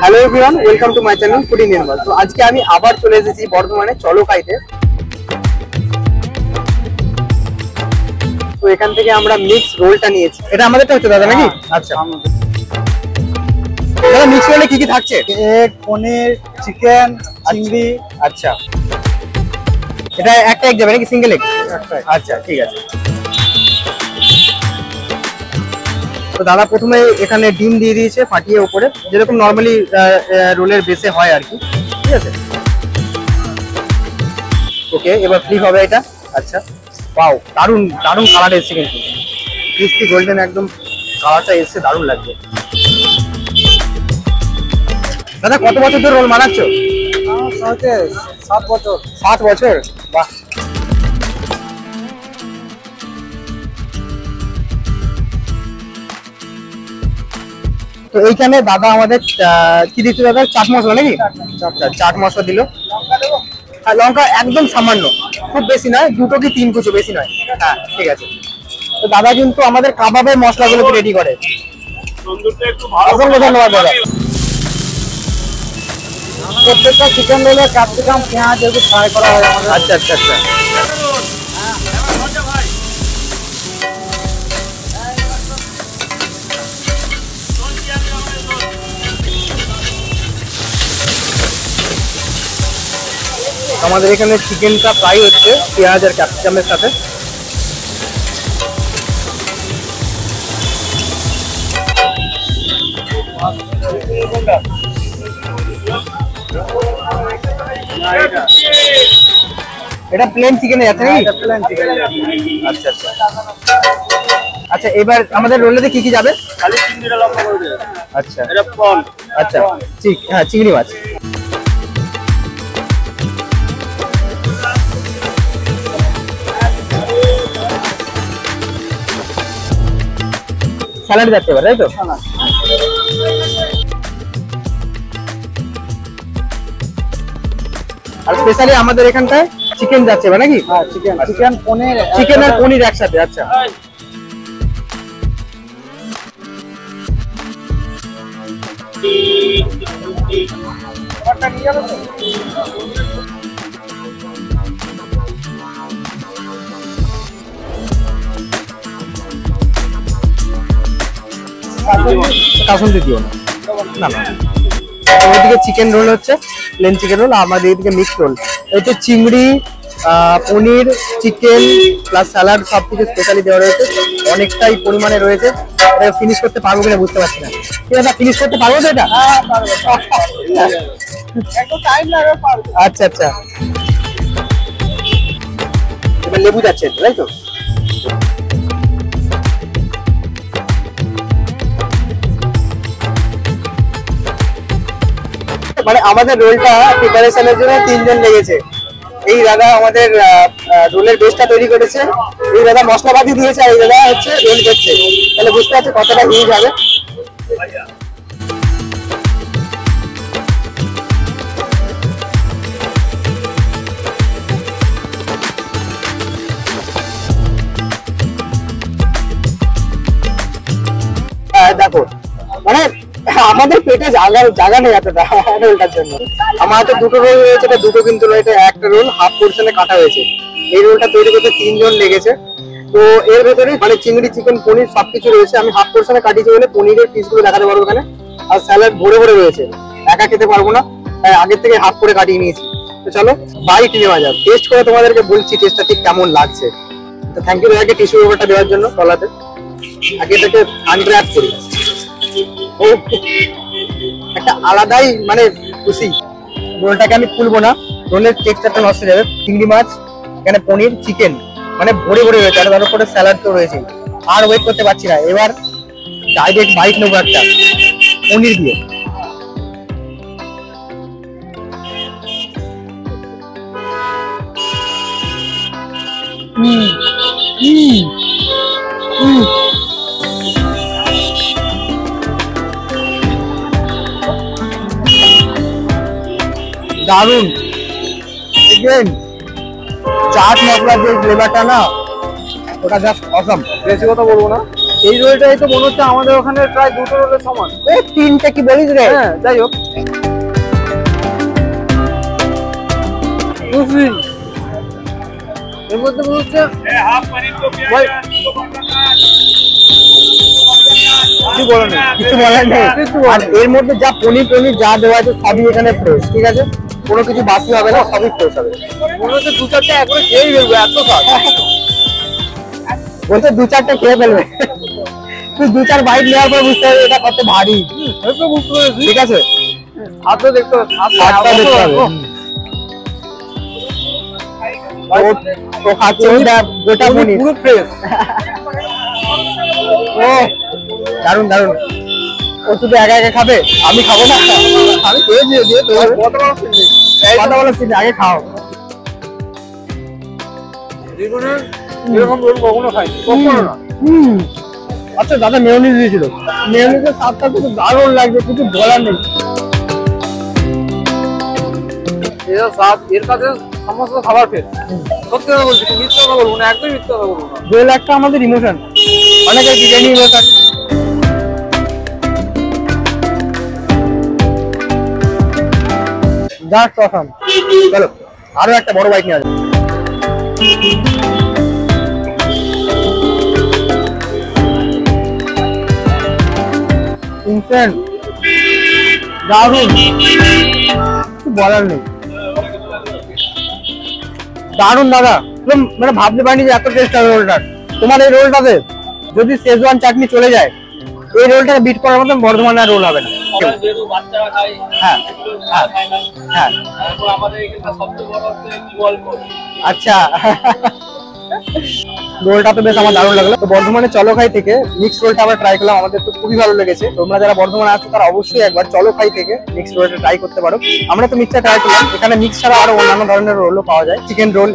Hello everyone, welcome to my channel food Indian world. তো আজকে আমি আবার চলে এসেছি বর্ধমানে চলো খাইতে। তো এখান থেকে আমরা মিক্স রোলটা নিয়েছি। এটা আমাদেরটা হচ্ছে দাদা নাকি? আচ্ছা, দাদা মিক্স রোলে কি কি থাকছে? এগ, পনির, চিকেন, চিংড়ি। আচ্ছা, এটা একটা এগ যাবে নাকি সিঙ্গেল এগ? আচ্ছা ঠিক আছে। তো দাদা প্রথমে এখানে ডিম দিয়ে দিয়েছে ফাটিয়ে উপরে, যেরকম নর্মালি রোলের বেসে হয় আর কি। ঠিক আছে, ওকে এবার ফ্লিপ হবে এটা। আচ্ছা, ওয়াও, দারুন দারুন কালার এসেছে, কিন্তু ক্রিস্পি গোল্ডেন একদম কালারটা এসেছে, দারুন লাগছে। দাদা কত বছর ধরে রোল বানাচ্ছ? 7 বছর। 7 বছর, বাহ। তো এইখানে দাদা আমাদের কি দিচ্ছে দাদা? চাট মশলা নাকি? চাট মশলা দিল, আর লঙ্কা একদম সামান্য, খুব বেশি নয়, 2 কি 3 কুচো, বেশি নয়। হ্যাঁ ঠিক আছে। তো দাদা কিন্তু আমাদের কাবাবের মশলাগুলো রেডি করে। অসংখ্য ধন্যবাদ দাদা। প্রত্যেকটা চিকেন রোলে ক্যাপসিকাম, পেঁয়াজ এগুলো ফ্রাই করা হয় আমাদের। আচ্ছা আচ্ছা আচ্ছা। আমাদের এখানে চিকেনটা ফ্রাই হচ্ছে পেঁয়াজ আর ক্যাপসিকামের সাথে। এটা প্লেন চিকেন আছে নাকি? Plain chicken. আচ্ছা আচ্ছা আচ্ছা। এবার আমাদের রোলেতে কি কি যাবে? খালি চিংড়িটা লম্বা করে দিন। আচ্ছা, এটা প্রন। আচ্ছা, হ্যাঁ চিংড়ি মাছ। স্যালাড যাচ্ছে এবার, তাই তো? আর স্পেশালি আমাদের এখানটায় চিকেন যাচ্ছে এবার নাকি? হ্যাঁ চিকেন, চিকেন পনির, চিকেন আর পনির একসাথে। আচ্ছা, কাসুন্দি দিও না, না না। ওইদিকে চিকেন রোল হচ্ছে, প্লেন চিকেন রোল, আমাদের এদিকে মিক্স রোল। এতে চিংড়ি, পনির, চিকেন প্লাস স্যালাড সবকিছু স্পেশালি দেওয়া রয়েছে, অনেকটাই পরিমাণে রয়েছে। এটা ফিনিশ করতে পারবো কিনা বুঝতে পারছি না। ঠিক আছে, ফিনিশ করতে পারবো তো এটা? একটু টাইম লাগবে, পারবে। আচ্ছা আচ্ছা। এবার লেবু যাচ্ছে, তাই তো? মানে আমাদের রোলটা প্রিপারেশনের জন্য 3 জন লেগেছে। এই দাদা আমাদের রোলের বেসটা তৈরি করেছে, এই দাদা মশলাপাতি দিয়েছে, আর এই দাদা হচ্ছে রোল করছে। তাহলে বুঝতে পারছো কতটা হিউজ হবে। দেখো, মানে আমাদের পেটে জায়গা নেই এতটা রোলটার জন্য। আমার হাতে 2টো রোল রয়েছে, এটা 2টো কিন্তু এটা একটা রোল হাফ পোর্শনে কাটা হয়েছে। এই রোলটা তৈরি করতে 3 জন লেগেছে। তো এর ভেতরে মানে চিংড়ি, চিকেন, পনির সবকিছু রয়েছে। আমি হাফ পোর্শনে কাটিয়েছি বলে পনিরের পিসগুলো দেখাতে পারবো এখানে। আর স্যালাড ভরে ভরে রয়েছে, একা খেতে পারবো না, তাই আগের থেকে হাফ করে কাটিয়ে নিয়েছি। তো চলো বাইট নেওয়া যাক, টেস্ট করে তোমাদেরকে বলছি টেস্টটা ঠিক কেমন লাগছে। তো থ্যাংক ইউ দাদাকে টিস্যু পেপারটা দেওয়ার জন্য তলাতে। আগে এটাকে আনর্যাপ করি। ও একটা আলাদাই মানে খুশি। রোলটাকে আমি খুলবো না, রোলের টেক্সচারটা নষ্ট হয়ে যাবে। চিংড়ি মাছ, এখানে পনির, চিকেন মানে ভরে ভরে রয়েছে, আর তার উপরে স্যালাড তো রয়েছে। আর ওয়েট করতে পারছি না, এবার ডাইরেক্ট বাইট নেবো একটা পনির দিয়ে। দারুন, চিকেন চাট মশলা যে ফ্লেভারটা না, ওটা জাস্ট অসম। বেশি কথা বলবো না, এই রোলটাই তো মনে হচ্ছে আমাদের ওখানে প্রায় দুটো রোলের সমান। এই তিনটে কি বলিস রে? হ্যাঁ যাই হোক, এর মধ্যে মনে হচ্ছে ভাই, কিছু বলার নেই, কিছু বলার নেই। আর এর মধ্যে যা পনির টনির যা দেওয়া আছে সবই এখানে ফ্রেশ, ঠিক আছে? কোনো কিছু বাসি হবে না, সবই ফ্রেশ হবে। মনে হচ্ছে দু চারটে একবারে খেয়েই ফেলবো, এত স্বাদ। বলছে দু চারটে খেয়ে ফেলবে, তুই দু চার বাইট নেওয়ার পর বুঝতে হবে এটা কত ভারী। এই তো বুঝতে পেরেছি, ঠিক আছে, স্বাদটা দেখতে হবে, স্বাদটা দেখতে হবে। ও খাচ্ছে গোটা পনির, পুরো ফ্রেশ। ও দারুন দারুন। ও শুধু একা একা খাবে, আমি খাবো না? আমি খেয়ে দিয়ে দিয়ে তো কথা বলো, আগে খাও। জীবনে এরকম রোল কখনো খাইনি, কখনো না। আচ্ছা দাদা মেয়োনিজ দিয়েছিল, মেয়োনিজের স্বাদটা কিন্তু দারুণ লাগবে, কিছু বলার নেই। এর স্বাদ, এর কাছে সমস্ত খাবার ফের। সত্যি কথা বলছি, মিথ্যা কথা বলবো না, একদমই মিথ্যা কথা বলবো না। রোল একটা আমাদের ইমোশন, অনেকের বিরিয়ানি ইমোশন। Just awesome. চলো আরো একটা বড় বাইক নিয়ে আসবে। ইনস্ট্যান্ট দারুণ, কিছু বলার নেই, দারুণ দাদা। মানে ভাবতে পারিনি যে এত টেস্ট হবে রোলটার। তোমার এই রোলটাতে যদি শেজওয়ান চাটনি চলে যায়, এই রোলটাকে বিট করার মতন বর্ধমানে আর রোল হবে না। হ্যাঁ হ্যাঁ হ্যাঁ, আচ্ছা রোলটা তো বেশ আমার দারুণ লাগলো। তো বর্ধমানে চলো খাই থেকে মিক্স রোলটা আমরা ট্রাই করলাম, আমাদের তো খুবই ভালো লেগেছে। তোমরা যারা বর্ধমানে আছো তারা অবশ্যই একবার চলো খাই থেকে মিক্স রোলটা ট্রাই করতে পারো। আমরা তো মিক্সটা ট্রাই করলাম, এখানে মিক্স ছাড়া আরো অন্যান্য ধরনের রোলও পাওয়া যায়, chicken roll,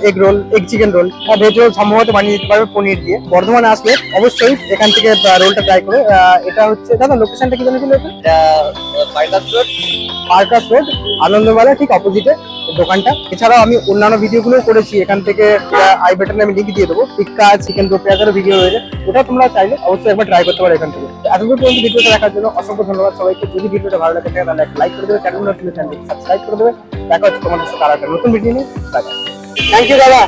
egg chicken roll, veg role সম্ভবত বানিয়ে দিতে পারবে পনির দিয়ে। বর্ধমানে আসলে অবশ্যই এখান থেকে রোলটা ট্রাই করো। এটা হচ্ছে দাদা লোকেশনটা কি জানেছিল? এটা পার্কাস রোড আনন্দমেলা ঠিক অপোজিটে দোকানটা। এছাড়াও আমি অন্যান্য ভিডিওগুলো করেছি এখান থেকে, আই বাটনে আমি লিঙ্ক দিয়ে দেবো। টিক্কা চিকেন দো পেঁয়াজের ভিডিও রয়েছে, ওটা তোমরা চাইলে অবশ্যই একবার ট্রাই করতে পারো এখান থেকে। এতদূর পর্যন্ত ভিডিওটা দেখার জন্য অসংখ্য ধন্যবাদ সবাইকে। যদি ভিডিওটা ভালো লাগে থাকে তাহলে লাইক করে দেবে, চ্যানেলটি সাবস্ক্রাইব করে দেবে। দেখা হচ্ছে তোমাদের সাথে আর একটা নতুন ভিডিও নিয়ে। থ্যাংক ইউ দাদা।